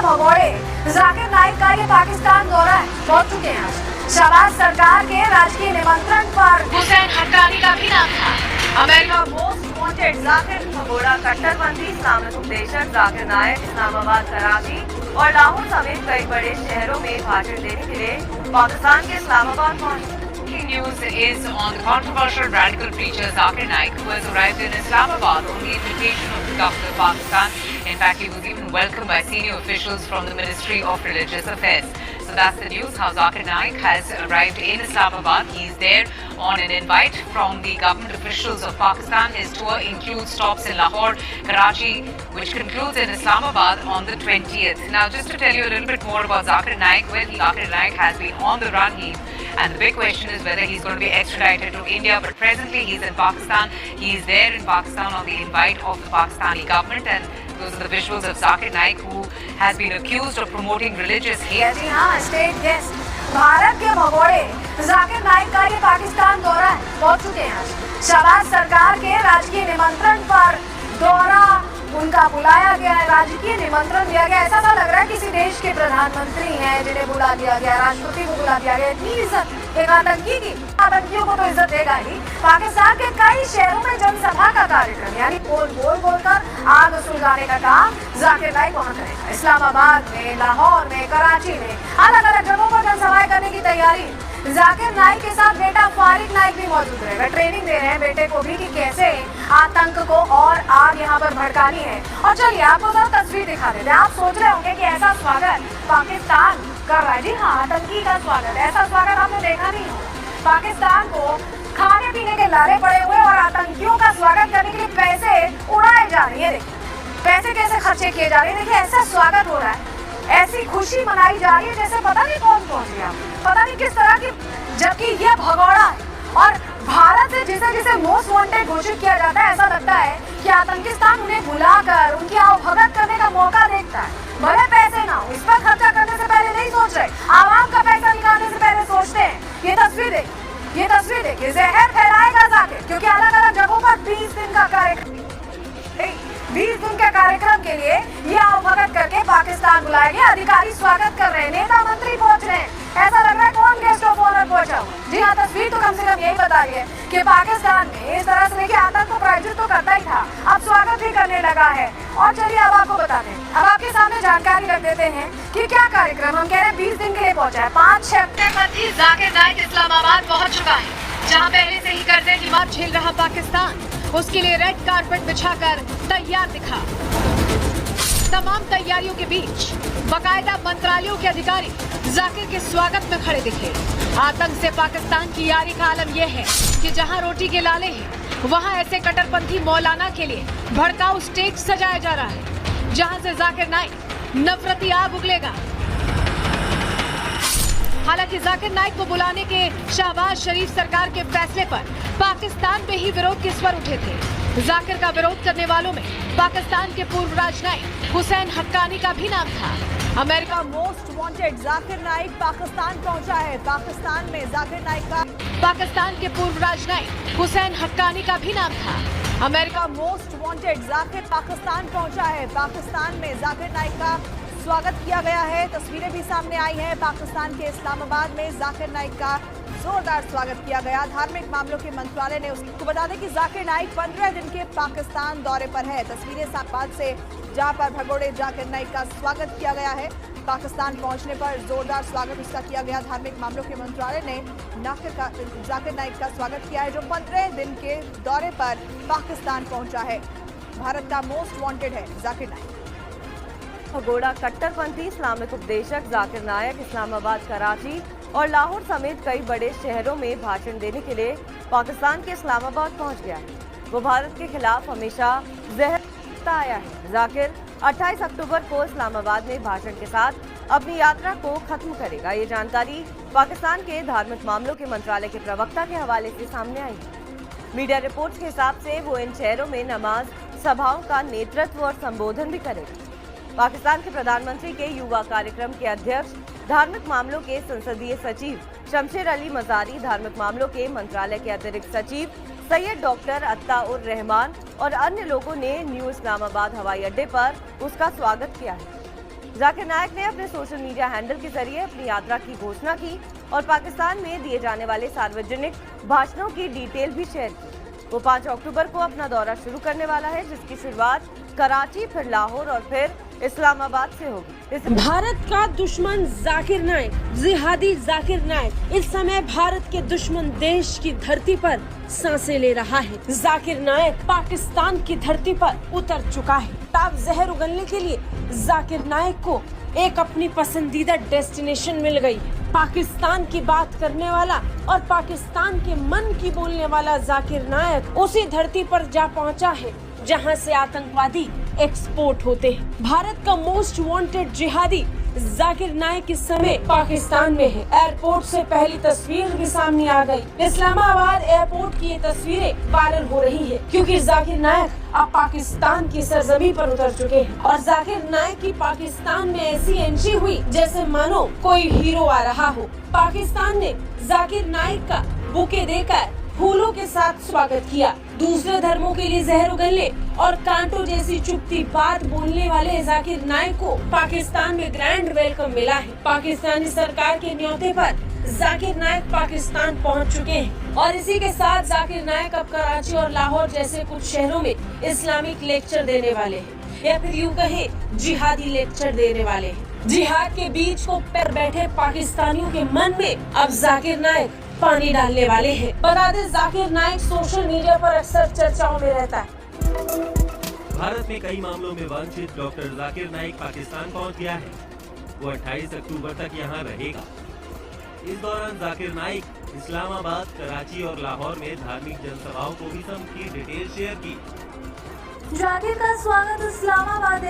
भगोड़े जाकिर नाइक का ये पाकिस्तान दौरा पहुंच चुके हैं। शहबाज सरकार के राजकीय निमंत्रण पर हुसैन हक्कानी का भी नाम था। अमेरिका मोस्ट वांटेड जाकिर भगोड़ा कट्टरपंथी इस्लामिक उपदेशक जाकिर नाइक इस्लामाबाद, कराची और लाहौर समेत कई बड़े शहरों में भाषण देने के लिए पाकिस्तान के इस्लामाबाद पहुंचे। News is on the controversial radical preacher Zakir Naik, who has arrived in Islamabad on the invitation of the government of Pakistan. In fact, he was even welcomed by senior officials from the Ministry of Religious Affairs. So that's the news, how Zakir Naik has arrived in Islamabad. He's there on an invite from the government officials of Pakistan. His tour includes stops in Lahore, Karachi, which concludes in Islamabad on the 20th. Now, just to tell you a little bit more about Zakir Naik, Zakir Naik has been on the run. And the big question is whether he's going to be extradited to India. But presently he's in Pakistan. He is there in Pakistan on the invite of the Pakistani government. And those are the visuals of Zakir Naik, who has been accused of promoting religious hate. जी हाँ, state guest Bharat के भगोड़े जाकिर नाइक का ये पाकिस्तान दौरा पहुंच चुके हैं। शहबाज सरकार के राजकीय निमंत्रण पर दौरा उनका बुलाया गया है, राजकीय निमंत्रण दिया गया। ऐसा लग रहा है किसी देश के प्रधानमंत्री हैं जिन्हें बुला दिया गया, राष्ट्रपति को बुला दिया गया। इतनी इज्जत एक आतंकी की, आतंकियों को तो इज्जत देगा ही। पाकिस्तान के कई शहरों में जनसभा का कार्यक्रम, यानी बोल कर आग सुलगाने का काम जाकिर नाइक वहाँ करेगा। इस्लामाबाद में, लाहौर में, कराची में अलग अलग जगहों पर जनसभाएं करने की तैयारी। जाकिर नाइक के साथ बेटा फारिक नाइक भी मौजूद रहेगा। ट्रेनिंग दे रहे हैं बेटे को भी कि कैसे आतंक को और आग यहाँ पर भड़कानी है। और चलिए आपको जरा तस्वीर दिखा देते हैं। आप सोच रहे होंगे कि ऐसा स्वागत पाकिस्तान कर रहा है। जी हाँ, आतंकी का स्वागत, ऐसा स्वागत आपने देखा नहीं हो। पाकिस्तान को खाने पीने के लाले पड़े हुए और आतंकियों का स्वागत करने के लिए पैसे उड़ाए जा रहे हैं। देखिए पैसे कैसे खर्चे किए जा रहे हैं। देखिए ऐसा स्वागत हो रहा है, ऐसी खुशी मनाई जा रही है जैसे पता नहीं कौन गया, पता नहीं किस तरह की, जबकि ये भगोड़ा है। और भारत से जिसे मोस्ट वांटेड घोषित किया जाता है, ऐसा लगता है कि आतंकिस्तान उन्हें बुलाकर उनकी आवभगत करने का मौका देखता है। भले पैसे ना हो, इस पर खर्चा करने से पहले नहीं सोच रहे, आवाम का पैसा निकालने से पहले सोचते हैं। ये तस्वीर देखिए, जहर फैलाएगा जाकिर, क्योंकि अलग अलग जगहों पर 20 दिन का कार्यक्रम के लिए ये आवभगत करके पाकिस्तान बुलाया गया। अधिकारी स्वागत कर रहे हैं, नेता मंत्री पहुंच रहे हैं। ऐसा लग रहा है कौन गेस्ट ऑफ ऑनर पहुंचा हुआ। जी हाँ, तस्वीर तो कम से कम यही बता रही है कि पाकिस्तान में इस तरह से देखिए आतंक को प्रायोजित तो करता ही था, अब स्वागत भी करने लगा है। और चलिए अब आपको बताते हैं, अब आपके सामने जानकारी रख देते हैं कि क्या कार्यक्रम। हम कह रहे हैं 20 दिन के लिए पहुंचा है। 5-6 जाकिर नाइक इस्लामाबाद पहुंच चुका है, जहां पहले से ही कर्जे की मार झेल रहा पाकिस्तान उसके लिए रेड कारपेट बिछाकर तैयार दिखा। तमाम तैयारियों के बीच बाकायदा मंत्रालयों के अधिकारी जाकिर के स्वागत में खड़े दिखे। आतंक से पाकिस्तान की यारी का आलम यह है कि जहां रोटी के लाले हैं, वहां ऐसे कट्टरपंथी मौलाना के लिए भड़काऊ स्टेज सजाया जा रहा है, जहां से जाकिर नाइक नफरती आग उगलेगा। हालांकि जाकिर नाइक को बुलाने के शहबाज शरीफ सरकार के फैसले पर पाकिस्तान में ही विरोध के स्वर उठे थे। जाकिर का विरोध करने वालों में पाकिस्तान के पूर्व राजनायक हुसैन हक्कानी का भी नाम था। America most wanted Zakir Naik Pakistan पहुंचा है। पाकिस्तान में जाकिर नाइक का पाकिस्तान के पूर्व राजनायक हुसैन हक्कानी का भी नाम था। America most wanted Zakir Pakistan पहुंचा है। पाकिस्तान में जाकिर नाइक का स्वागत किया गया है। तस्वीरें भी सामने आई हैं। पाकिस्तान के इस्लामाबाद में जाकिर नाइक का जोरदार स्वागत किया गया। धार्मिक मामलों के मंत्रालय ने उसको बता दें कि जाकिर नाइक 15 दिन के पाकिस्तान दौरे पर है। तस्वीरें इस्लामाबाद से, जहां पर भगोड़े जाकिर नाइक का स्वागत किया गया है। पाकिस्तान पहुंचने पर जोरदार स्वागत उसका किया गया। धार्मिक मामलों के मंत्रालय ने जाकिर नाइक का स्वागत किया है, जो 15 दिन के दौरे पर पाकिस्तान पहुंचा है। भारत का मोस्ट वांटेड है जाकिर नाइक। भगोड़ा कट्टरपंथी इस्लामिक उपदेशक जाकिर नाइक इस्लामाबाद, कराची और लाहौर समेत कई बड़े शहरों में भाषण देने के लिए पाकिस्तान के इस्लामाबाद पहुंच गया है। वो भारत के खिलाफ हमेशा जहर आया है। जाकिर 28 अक्टूबर को इस्लामाबाद में भाषण के साथ अपनी यात्रा को खत्म करेगा। ये जानकारी पाकिस्तान के धार्मिक मामलों के मंत्रालय के प्रवक्ता के हवाले से सामने आई है। मीडिया रिपोर्ट्स के हिसाब से वो इन शहरों में नमाज सभाओं का नेतृत्व और संबोधन भी करेगा। पाकिस्तान के प्रधानमंत्री के युवा कार्यक्रम के अध्यक्ष, धार्मिक मामलों के संसदीय सचिव शमशेर अली मजारी, धार्मिक मामलों के मंत्रालय के अतिरिक्त सचिव सैयद डॉक्टर अत्ता उर रहमान और अन्य लोगों ने न्यू इस्लामाबाद हवाई अड्डे पर उसका स्वागत किया है। जाकिर नायक ने अपने सोशल मीडिया हैंडल के जरिए अपनी यात्रा की घोषणा की और पाकिस्तान में दिए जाने वाले सार्वजनिक भाषणों की डिटेल भी शेयर की। वो 5 अक्टूबर को अपना दौरा शुरू करने वाला है, जिसकी शुरुआत कराची, फिर लाहौर और फिर इस्लामाबाद से होगी। भारत का दुश्मन जाकिर नायक, जिहादी जाकिर नायक इस समय भारत के दुश्मन देश की धरती पर सांसें ले रहा है। जाकिर नायक पाकिस्तान की धरती पर उतर चुका है। ताब जहर उगलने के लिए जाकिर नायक को एक अपनी पसंदीदा डेस्टिनेशन मिल गई। पाकिस्तान की बात करने वाला और पाकिस्तान के मन की बोलने वाला जाकिर नायक उसी धरती पर जा पहुंचा है जहां से आतंकवादी एक्सपोर्ट होते हैं। भारत का मोस्ट वांटेड जिहादी जाकिर नायक इस समय पाकिस्तान में है। एयरपोर्ट से पहली तस्वीर भी सामने आ गई। इस्लामाबाद एयरपोर्ट की ये तस्वीरें वायरल हो रही है क्योंकि जाकिर नायक अब पाकिस्तान की सरजमी पर उतर चुके हैं और जाकिर नायक की पाकिस्तान में ऐसी एंट्री हुई जैसे मानो कोई हीरो आ रहा हो। पाकिस्तान ने जाकिर नायक का बुके देकर फूलों के साथ स्वागत किया। दूसरे धर्मों के लिए जहर उगलने और कांटों जैसी चुभती बात बोलने वाले जाकिर नायक को पाकिस्तान में ग्रैंड वेलकम मिला है। पाकिस्तानी सरकार के न्योते पर जाकिर नायक पाकिस्तान पहुंच चुके हैं और इसी के साथ जाकिर नायक अब कराची और लाहौर जैसे कुछ शहरों में इस्लामिक लेक्चर देने वाले हैं, या फिर यूं कहे जिहादी लेक्चर देने वाले हैं। जिहाद के बीच को पर बैठे पाकिस्तानियों के मन में अब जाकिर नायक पानी डालने वाले हैं। बता दें, जाकिर नायक सोशल मीडिया पर अक्सर चर्चाओं में रहता है। भारत में कई मामलों में वांछित डॉक्टर जाकिर नायक पाकिस्तान पहुंच गया है। वो 28 अक्टूबर तक यहां रहेगा। इस दौरान जाकिर नायक इस्लामाबाद, कराची और लाहौर में धार्मिक जनसभाओं को भी की डिटेल शेयर की। जाकिर का स्वागत इस्लामाबाद